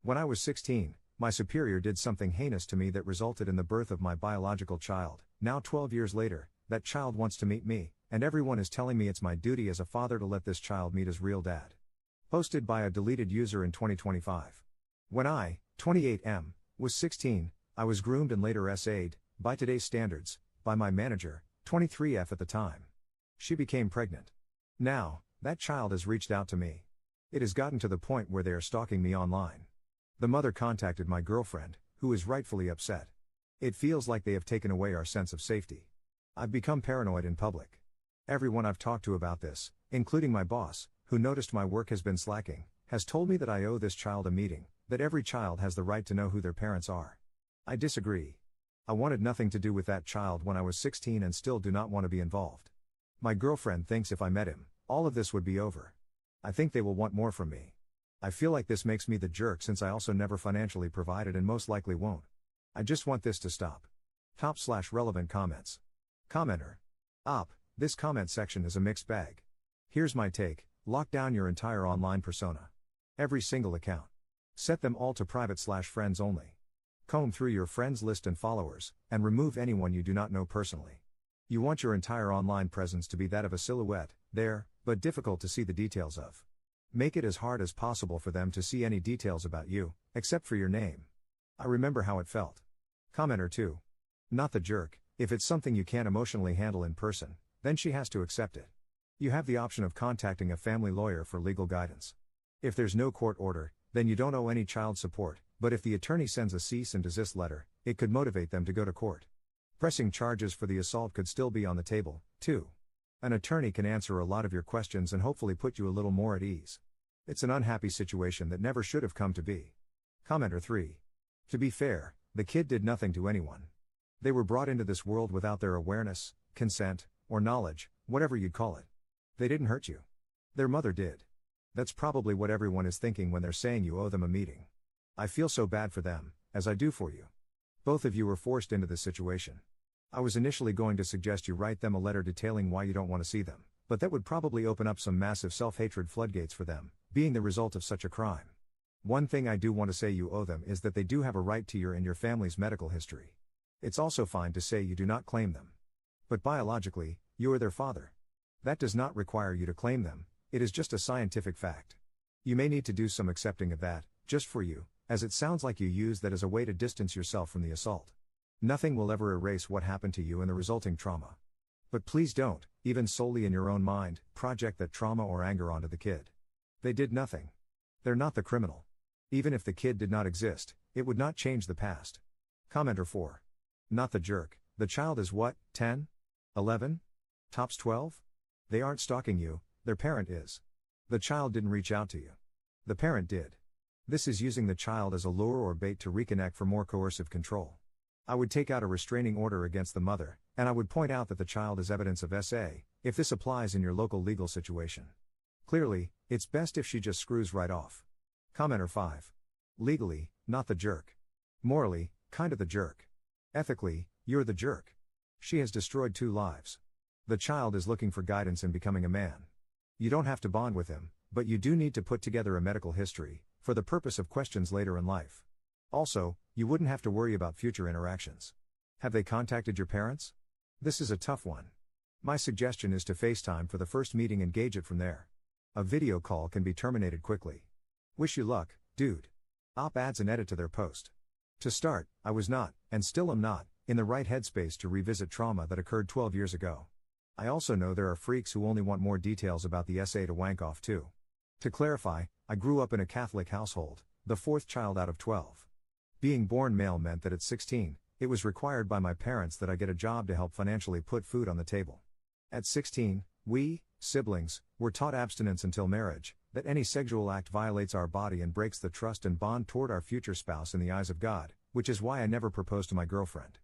When I was 16, my superior did something heinous to me that resulted in the birth of my biological child. Now 12 years later, that child wants to meet me, and everyone is telling me it's my duty as a father to let this child meet his real dad. Posted by a deleted user in 2025. When I, 28M, was 16, I was groomed and later SA'd, by today's standards, by my manager, 23F at the time. She became pregnant. Now, that child has reached out to me. It has gotten to the point where they are stalking me online. The mother contacted my girlfriend, who is rightfully upset. It feels like they have taken away our sense of safety. I've become paranoid in public. Everyone I've talked to about this, including my boss, who noticed my work has been slacking, has told me that I owe this child a meeting, that every child has the right to know who their parents are. I disagree. I wanted nothing to do with that child when I was 16 and still do not want to be involved. My girlfriend thinks if I met him, all of this would be over. I think they will want more from me. I feel like this makes me the jerk since I also never financially provided and most likely won't. I just want this to stop. Top/relevant comments. Commenter. This comment section is a mixed bag. Here's my take: lock down your entire online persona. Every single account. Set them all to private/friends only. Comb through your friends list and followers, and remove anyone you do not know personally. You want your entire online presence to be that of a silhouette, there, but difficult to see the details of. Make it as hard as possible for them to see any details about you, except for your name. I remember how it felt. Commenter 2. Not the jerk. If it's something you can't emotionally handle in person, then she has to accept it. You have the option of contacting a family lawyer for legal guidance. If there's no court order, then you don't owe any child support, but if the attorney sends a cease and desist letter, it could motivate them to go to court. Pressing charges for the assault could still be on the table, too. An attorney can answer a lot of your questions and hopefully put you a little more at ease. It's an unhappy situation that never should have come to be. Commenter 3. To be fair, the kid did nothing to anyone. They were brought into this world without their awareness, consent, or knowledge, whatever you'd call it. They didn't hurt you. Their mother did. That's probably what everyone is thinking when they're saying you owe them a meeting. I feel so bad for them, as I do for you. Both of you were forced into this situation. I was initially going to suggest you write them a letter detailing why you don't want to see them, but that would probably open up some massive self-hatred floodgates for them, being the result of such a crime. One thing I do want to say you owe them is that they do have a right to your and your family's medical history. It's also fine to say you do not claim them. But biologically, you are their father. That does not require you to claim them, it is just a scientific fact. You may need to do some accepting of that, just for you, as it sounds like you use that as a way to distance yourself from the assault. Nothing will ever erase what happened to you and the resulting trauma. But please don't, even solely in your own mind, project that trauma or anger onto the kid. They did nothing. They're not the criminal. Even if the kid did not exist, it would not change the past. Commenter 4. Not the jerk. The child is what, 10? 11? Tops 12? They aren't stalking you, their parent is. The child didn't reach out to you. The parent did. This is using the child as a lure or bait to reconnect for more coercive control. I would take out a restraining order against the mother, and I would point out that the child is evidence of SA, if this applies in your local legal situation. Clearly, it's best if she just screws right off. Commenter 5. Legally, not the jerk. Morally, kind of the jerk. Ethically, you're the jerk. She has destroyed 2 lives. The child is looking for guidance in becoming a man. You don't have to bond with him, but you do need to put together a medical history, for the purpose of questions later in life. Also, you wouldn't have to worry about future interactions. Have they contacted your parents? This is a tough one. My suggestion is to FaceTime for the first meeting and gauge it from there. A video call can be terminated quickly. Wish you luck, dude. Adds an edit to their post. To start, I was not, and still am not, in the right headspace to revisit trauma that occurred 12 years ago. I also know there are freaks who only want more details about the SA to wank off too. To clarify, I grew up in a Catholic household, the 4th child out of 12. Being born male meant that at 16, it was required by my parents that I get a job to help financially put food on the table. At 16, we, siblings, were taught abstinence until marriage, that any sexual act violates our body and breaks the trust and bond toward our future spouse in the eyes of God, which is why I never proposed to my girlfriend.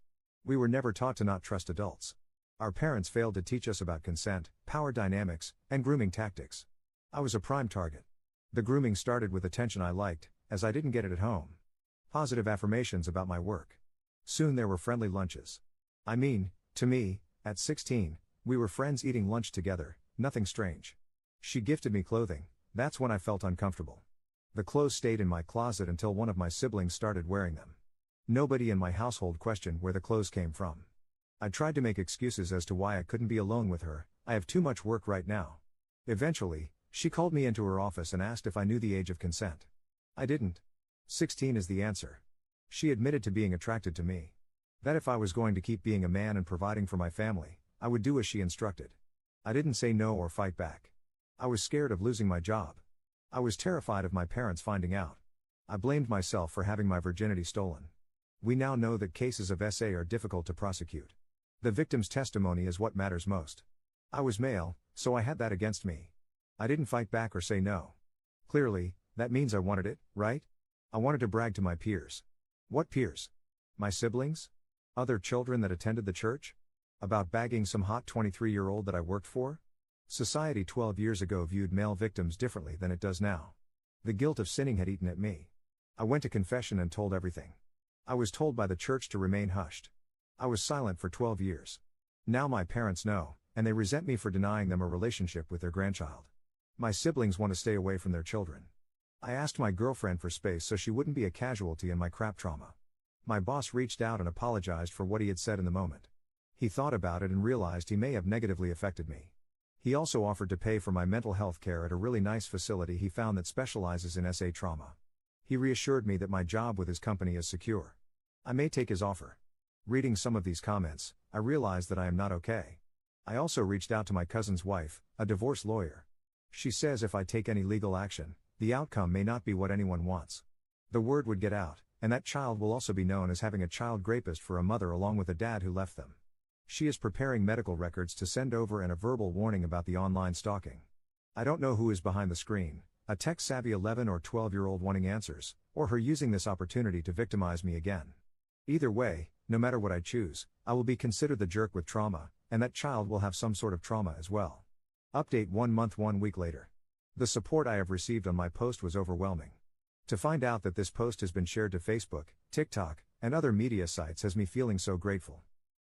We were never taught to not trust adults. Our parents failed to teach us about consent, power dynamics, and grooming tactics. I was a prime target. The grooming started with attention I liked, as I didn't get it at home. Positive affirmations about my work. Soon there were friendly lunches. I mean, to me, at 16, we were friends eating lunch together, nothing strange. She gifted me clothing, that's when I felt uncomfortable. The clothes stayed in my closet until one of my siblings started wearing them. Nobody in my household questioned where the clothes came from. I tried to make excuses as to why I couldn't be alone with her. I have too much work right now. Eventually, she called me into her office and asked if I knew the age of consent. I didn't. 16 is the answer. She admitted to being attracted to me. That if I was going to keep being a man and providing for my family, I would do as she instructed. I didn't say no or fight back. I was scared of losing my job. I was terrified of my parents finding out. I blamed myself for having my virginity stolen. We now know that cases of SA are difficult to prosecute. The victim's testimony is what matters most. I was male, so I had that against me. I didn't fight back or say no. Clearly, that means I wanted it, right? I wanted to brag to my peers. What peers? My siblings? Other children that attended the church? About bagging some hot 23-year-old that I worked for? Society 12 years ago viewed male victims differently than it does now. The guilt of sinning had eaten at me. I went to confession and told everything. I was told by the church to remain hushed. I was silent for 12 years. Now my parents know, and they resent me for denying them a relationship with their grandchild. My siblings want to stay away from their children. I asked my girlfriend for space so she wouldn't be a casualty in my crap trauma. My boss reached out and apologized for what he had said in the moment. He thought about it and realized he may have negatively affected me. He also offered to pay for my mental health care at a really nice facility he found that specializes in SA trauma. He reassured me that my job with his company is secure. I may take his offer. Reading some of these comments, I realized that I am not okay. I also reached out to my cousin's wife, a divorce lawyer. She says if I take any legal action, the outcome may not be what anyone wants. The word would get out, and that child will also be known as having a child rapist for a mother along with a dad who left them. She is preparing medical records to send over and a verbal warning about the online stalking. I don't know who is behind the screen, a tech-savvy 11 or 12-year-old wanting answers, or her using this opportunity to victimize me again. Either way, no matter what I choose, I will be considered the jerk with trauma, and that child will have some sort of trauma as well. Update 1 month 1 week later. The support I have received on my post was overwhelming. To find out that this post has been shared to Facebook, TikTok, and other media sites has me feeling so grateful.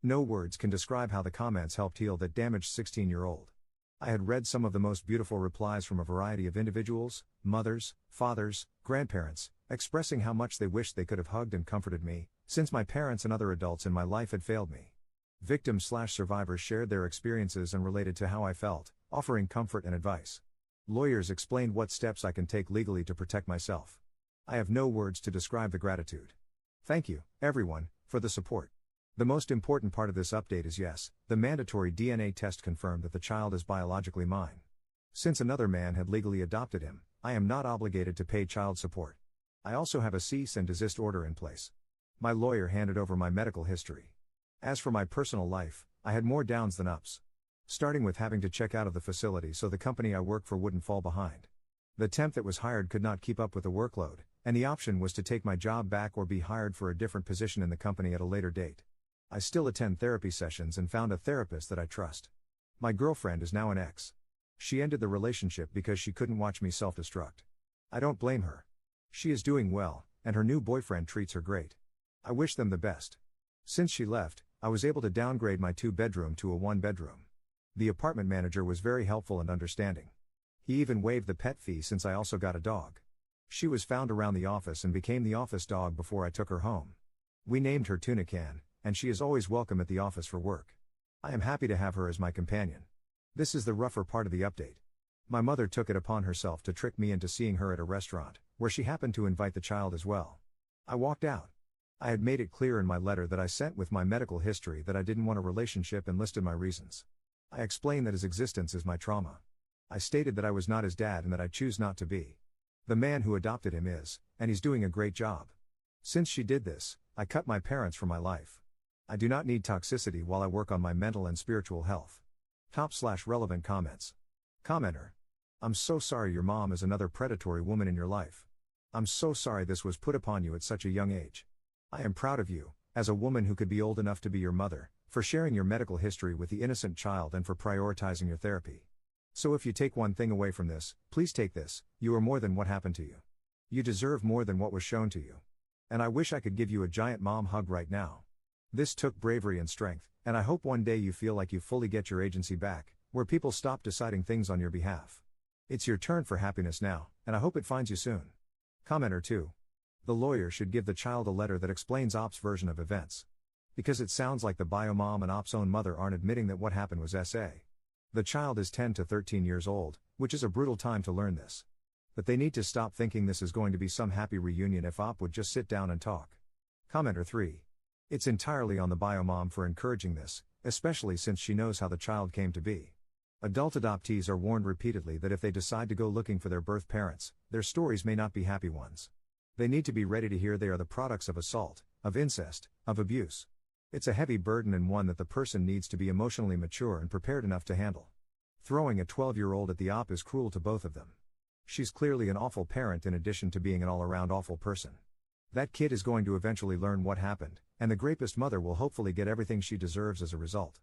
No words can describe how the comments helped heal that damaged 16-year-old. I had read some of the most beautiful replies from a variety of individuals, mothers, fathers, grandparents, expressing how much they wished they could have hugged and comforted me, since my parents and other adults in my life had failed me. Victims/survivors shared their experiences and related to how I felt, offering comfort and advice. Lawyers explained what steps I can take legally to protect myself. I have no words to describe the gratitude. Thank you, everyone, for the support. The most important part of this update is yes, the mandatory DNA test confirmed that the child is biologically mine. Since another man had legally adopted him, I am not obligated to pay child support. I also have a cease and desist order in place. My lawyer handed over my medical history. As for my personal life, I had more downs than ups. Starting with having to check out of the facility so the company I work for wouldn't fall behind. The temp that was hired could not keep up with the workload, and the option was to take my job back or be hired for a different position in the company at a later date. I still attend therapy sessions and found a therapist that I trust. My girlfriend is now an ex. She ended the relationship because she couldn't watch me self-destruct. I don't blame her. She is doing well, and her new boyfriend treats her great. I wish them the best. Since she left, I was able to downgrade my 2-bedroom to a 1-bedroom. The apartment manager was very helpful and understanding. He even waived the pet fee since I also got a dog. She was found around the office and became the office dog before I took her home. We named her Tuna Can, and she is always welcome at the office for work. I am happy to have her as my companion. This is the rougher part of the update. My mother took it upon herself to trick me into seeing her at a restaurant, where she happened to invite the child as well. I walked out. I had made it clear in my letter that I sent with my medical history that I didn't want a relationship and listed my reasons. I explained that his existence is my trauma. I stated that I was not his dad and that I choose not to be. The man who adopted him is, and he's doing a great job. Since she did this, I cut my parents from my life. I do not need toxicity while I work on my mental and spiritual health. Top/relevant comments. Commenter. I'm so sorry your mom is another predatory woman in your life. I'm so sorry this was put upon you at such a young age. I am proud of you, as a woman who could be old enough to be your mother, for sharing your medical history with the innocent child and for prioritizing your therapy. So if you take one thing away from this, please take this: you are more than what happened to you. You deserve more than what was shown to you. And I wish I could give you a giant mom hug right now. This took bravery and strength, and I hope one day you feel like you fully get your agency back, where people stop deciding things on your behalf. It's your turn for happiness now, and I hope it finds you soon. Commenter 2. The lawyer should give the child a letter that explains Op's version of events. Because it sounds like the bio mom and Op's own mother aren't admitting that what happened was SA. The child is 10 to 13 years old, which is a brutal time to learn this. But they need to stop thinking this is going to be some happy reunion if Op would just sit down and talk. Commenter 3. It's entirely on the bio mom for encouraging this, especially since she knows how the child came to be. Adult adoptees are warned repeatedly that if they decide to go looking for their birth parents, their stories may not be happy ones. They need to be ready to hear they are the products of assault, of incest, of abuse. It's a heavy burden and one that the person needs to be emotionally mature and prepared enough to handle. Throwing a 12-year-old at the Op is cruel to both of them. She's clearly an awful parent in addition to being an all-around awful person. That kid is going to eventually learn what happened, and the rapist mother will hopefully get everything she deserves as a result.